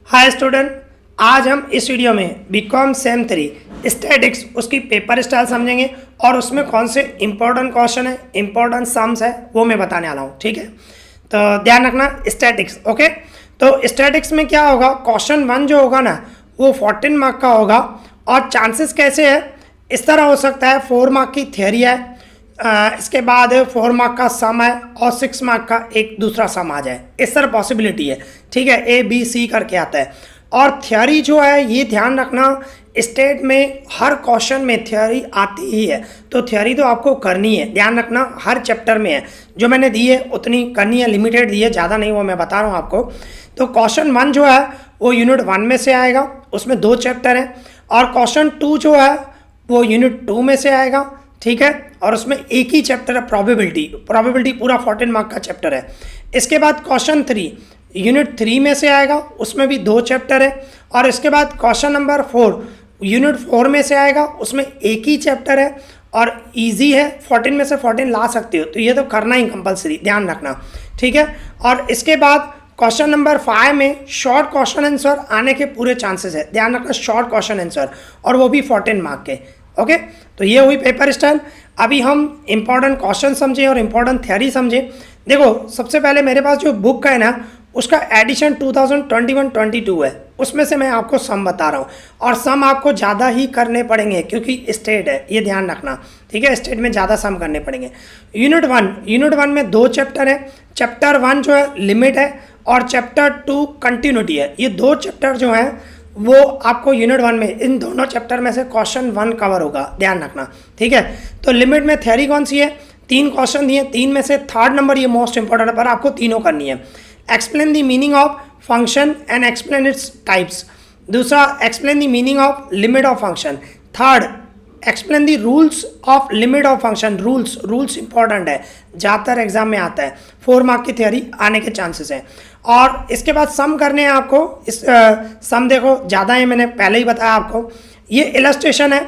Hi student, आज हम इस वीडियो में बीकॉम सेम 3 स्टैटिक्स उसकी पेपर स्टाइल समझेंगे और उसमें कौन से इंपॉर्टेंट क्वेश्चन है, इंपॉर्टेंट सम्स है, वो मैं बताने वाला हूँ। ठीक है, तो ध्यान रखना स्टैटिक्स। ओके, तो स्टैटिक्स में क्या होगा, क्वेश्चन 1 जो होगा ना वो 14 मार्क का होगा और चांसेस कैसे है, इस तरह हो सकता है 4 मार्क की थियोरी है, इसके बाद 4 मार्क का सम है और 6 मार्क का एक दूसरा सम आ जाए, इस तरह पॉसिबिलिटी है। ठीक है, ए बी सी करके आता है। और थ्योरी जो है ये ध्यान रखना, स्टेट में हर क्वेश्चन में थ्योरी आती ही है, तो थ्योरी तो आपको करनी है। ध्यान रखना हर चैप्टर में है, जो मैंने दी है उतनी करनी है, लिमिटेड दी है, ज़्यादा नहीं, वो मैं बता रहा हूँ आपको। तो क्वेश्चन 1 जो है वो यूनिट 1 में से आएगा, उसमें 2 चैप्टर हैं। और क्वेश्चन 2 जो है वो यूनिट 2 में से आएगा। ठीक है, और उसमें एक ही चैप्टर है प्रोबेबिलिटी पूरा 14 मार्क का चैप्टर है। इसके बाद क्वेश्चन 3 यूनिट 3 में से आएगा, उसमें भी 2 चैप्टर है। और इसके बाद क्वेश्चन नंबर 4 यूनिट 4 में से आएगा, उसमें एक ही चैप्टर है और इजी है, 14 में से 14 ला सकते हो, तो ये तो करना ही कंपलसरी, ध्यान रखना। ठीक है, और इसके बाद क्वेश्चन नंबर 5 में शॉर्ट क्वेश्चन आंसर आने के पूरे चांसेस है, ध्यान रखना, शॉर्ट क्वेश्चन आंसर, और वो भी 14 मार्क के। ओके, तो ये हुई पेपर स्टाइल। अभी हम इंपॉर्टेंट क्वेश्चन समझें और इंपॉर्टेंट थ्योरी समझें। देखो, सबसे पहले मेरे पास जो बुक है ना उसका एडिशन 2021-22 है, उसमें से मैं आपको सम बता रहा हूँ, और सम आपको ज़्यादा ही करने पड़ेंगे क्योंकि स्टेट है, ये ध्यान रखना। ठीक है, स्टेट में ज़्यादा सम करने पड़ेंगे। यूनिट 1 में 2 चैप्टर है। चैप्टर 1 जो है लिमिट है और चैप्टर 2 कंटिन्यूटी है। ये 2 चैप्टर जो हैं वो आपको यूनिट 1 में, इन दोनों चैप्टर में से क्वेश्चन 1 कवर होगा, ध्यान रखना। ठीक है, तो लिमिट में थ्योरी कौन सी है, 3 क्वेश्चन दिए, 3 में से 3rd नंबर ये मोस्ट इंपॉर्टेंट है, पर आपको तीनों करनी है। Explain the meaning of function and explain its types. दूसरा, explain the meaning of limit of function. Third, explain the rules of limit of function. Rules important है, ज़्यादातर एग्जाम में आता है, 4 मार्क की थ्योरी आने के चांसेस हैं। और इसके बाद सम करने हैं आपको। इस सम देखो ज़्यादा है, मैंने पहले ही बताया आपको। ये इलस्ट्रेशन है,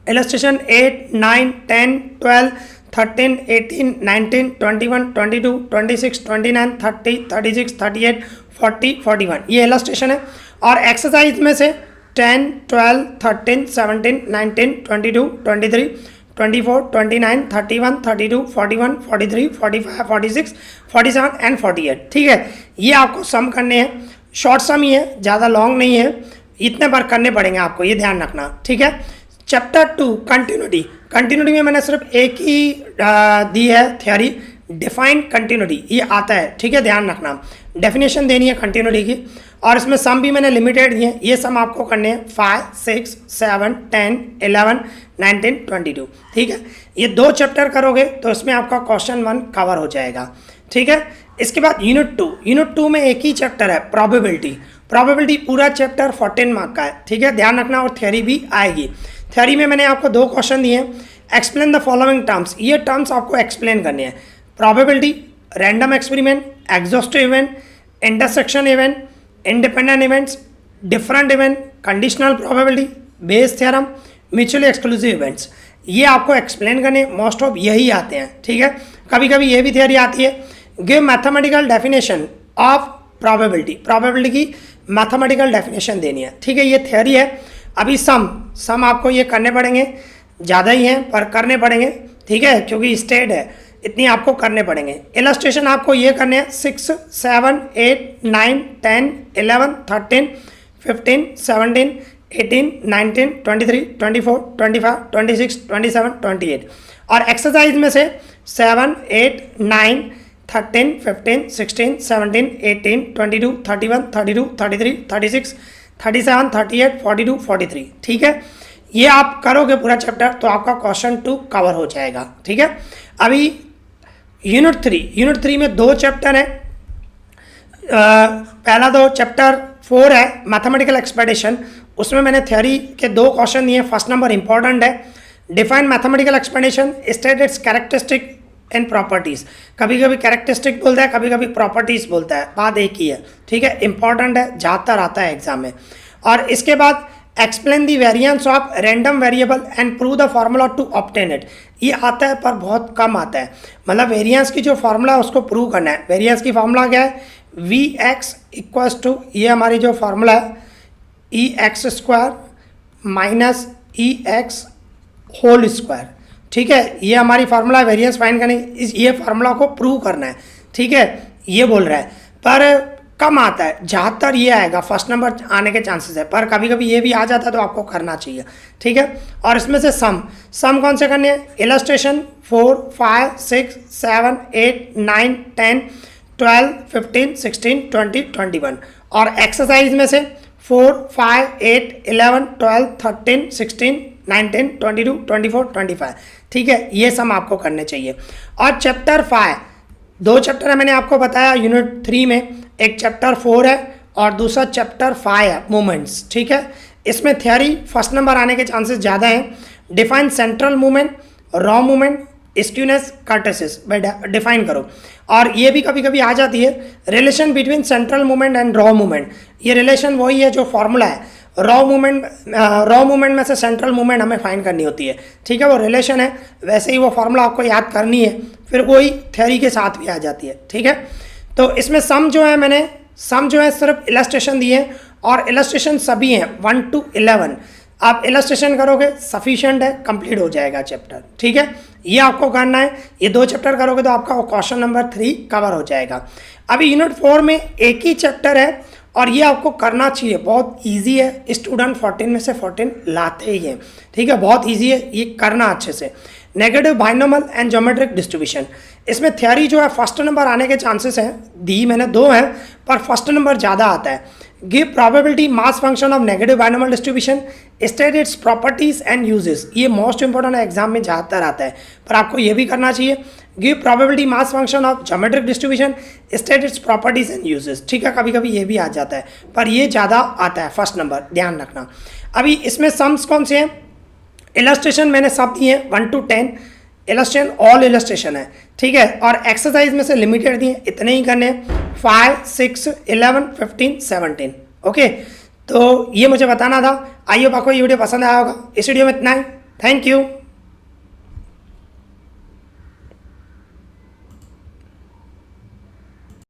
इलस्ट्रेशन 8, 9, 10, 12, 13, 18, 19, 21, 22, 26, 29, 30, 36, 38, 40, 41, ये इलस्ट्रेशन है। और एक्सरसाइज में से 10, 12, 13, 17, 19, 22, 23, 24, 29, 31, 32, 41, 43, 45, 46, 47 एंड 48। ठीक है, ये आपको सम करने हैं, शॉर्ट सम ही है, ज़्यादा लॉन्ग नहीं है, इतने बार करने पड़ेंगे आपको, ये ध्यान रखना। ठीक है, चैप्टर 2 कंटिन्यूटी में मैंने सिर्फ एक ही दी है थ्योरी, डिफाइन कंटिन्यूटी, ये आता है। ठीक है, ध्यान रखना, डेफिनेशन देनी है कंटिन्यूटी की। और इसमें सम भी मैंने लिमिटेड दिए हैं, ये सम आपको करने हैं 5, 6, 7, 10, 11, 19, 22। ठीक है, ये 2 चैप्टर करोगे तो इसमें आपका क्वेश्चन 1 कवर हो जाएगा। ठीक है, इसके बाद यूनिट 2 में एक ही चैप्टर है, प्रोबेबिलिटी पूरा चैप्टर 14 मार्क का है। ठीक है, ध्यान रखना, और थ्योरी भी आएगी। थ्योरी में मैंने आपको 2 क्वेश्चन दिए हैं। एक्सप्लेन द फॉलोइंग टर्म्स, ये टर्म्स आपको एक्सप्लेन करने हैं। Probability, random experiment, exhaustive event, intersection event, independent events, different event, conditional probability, Bayes theorem, mutually exclusive events, ये आपको एक्सप्लेन करने, मोस्ट ऑफ यही आते हैं। ठीक है, कभी कभी ये भी थ्योरी आती है, give mathematical definition of probability की मैथमेटिकल डेफिनेशन देनी है। ठीक है, ये थ्योरी है। अभी सम आपको ये करने पड़ेंगे, ज़्यादा ही हैं पर करने पड़ेंगे। ठीक है, क्योंकि स्टेट है, इतनी आपको करने पड़ेंगे। इलस्ट्रेशन आपको ये करने हैं 6, 7, 8, 9, 10, 11, 13, 15, 17, 18, 19, 23, 24, 25, 26, 27, 28। और एक्सरसाइज में से 7, 8, 9, 13, 15, 16, 17, 18, 22, 31, 32, 33, 36, 37, 38, 42, 43। ठीक है, ये आप करोगे पूरा चैप्टर तो आपका क्वेश्चन 2 कवर हो जाएगा। ठीक है, अभी यूनिट 3 में 2 चैप्टर है। पहला 2 चैप्टर 4 है मैथमेटिकल एक्सपेक्टेशन, उसमें मैंने थ्योरी के 2 क्वेश्चन दिए। फर्स्ट नंबर इंपॉर्टेंट है, define mathematical expectation, state it's characteristic and properties. कभी कभी कैरेक्टरिस्टिक बोलता है, कभी कभी प्रॉपर्टीज बोलता है, बात एक ही है। ठीक है, इंपॉर्टेंट है, ज़्यादातर आता है एग्जाम में। और इसके बाद explain the variance of random variable and prove the formula to obtain it, ये आता है पर बहुत कम आता है। मतलब वेरिएंस की जो फार्मूला है उसको प्रूव करना है। वेरिएंस की फार्मूला क्या है, वी एक्स इक्वल्स टू, ये हमारी जो फार्मूला है, ई एक्स स्क्वायर माइनस ई एक्स होल स्क्वायर, ठीक है, ये हमारी फार्मूला वेरिएंस फाइंड करनी, ये फार्मूला को प्रूव करना है, ठीक है, ये बोल रहा है। पर कम आता है, ज़्यादातर ये आएगा, फर्स्ट नंबर आने के चांसेस है, पर कभी कभी ये भी आ जाता है तो आपको करना चाहिए, ठीक है। और इसमें से सम कौन से करने हैं, इलस्ट्रेशन 4, 5, 6, 7, 8, 9, 10, 12, 15, 16, 20, 21, और एक्सरसाइज में से 4, 5, 8, 11, 12, 13, 16, 19, 22, 24, 25, ठीक है, ये सम आपको करने चाहिए। और चैप्टर 5, 2 चैप्टर है मैंने आपको बताया यूनिट 3 में, एक चैप्टर 4 है और दूसरा चैप्टर 5 है मूवमेंट्स, ठीक है। इसमें थियरी फर्स्ट नंबर आने के चांसेस ज़्यादा हैं। Define central movement, raw movement, skewness, kurtosis, define करो। और ये भी कभी कभी आ जाती है, relation between central movement and raw movement, ये रिलेशन वही है जो फॉर्मूला है, रॉ मूवमेंट में से सेंट्रल मूवमेंट हमें फाइंड करनी होती है, ठीक है, वो रिलेशन है, वैसे ही वो फार्मूला आपको याद करनी है, फिर वही थ्योरी के साथ भी आ जाती है, ठीक है। तो इसमें सम जो है सिर्फ इलस्ट्रेशन दिए हैं, और इलस्ट्रेशन सभी हैं 1 to 11, आप इलस्ट्रेशन करोगे सफिशिएंट है, कंप्लीट हो जाएगा चैप्टर, ठीक है, ये आपको करना है। ये 2 चैप्टर करोगे तो आपका क्वेश्चन नंबर 3 कवर हो जाएगा। अभी यूनिट 4 में एक ही चैप्टर है और ये आपको करना चाहिए, बहुत इजी है, स्टूडेंट 14 में से 14 लाते ही हैं, ठीक है, बहुत इजी है, ये करना अच्छे से। Negative binomial and geometric distribution, इसमें थ्योरी जो है फर्स्ट नंबर आने के चांसेस हैं, दी मैंने 2 हैं, पर फर्स्ट नंबर ज़्यादा आता है। Give probability mass function of negative binomial distribution, state its properties and uses, ये मोस्ट इंपॉर्टेंट एग्जाम में ज़्यादातर आता है, पर आपको ये भी करना चाहिए। Give probability mass function of geometric distribution, state its properties and uses, ठीक है, कभी कभी ये भी आ जाता है, पर ये ज़्यादा आता है फर्स्ट नंबर, ध्यान रखना। अभी इसमें सम्स कौन से हैं, इलस्ट्रेशन मैंने सब दिए हैं 1 to 10, इलस्ट्रेशन ऑल इलस्ट्रेशन है, ठीक है, और एक्सरसाइज में से लिमिटेड दिए, इतने ही करने, 5, 6, 11, 15, 17, ओके। तो ये मुझे बताना था, आई होप आपको ये वीडियो पसंद आया होगा। इस वीडियो में इतना ही, थैंक यू।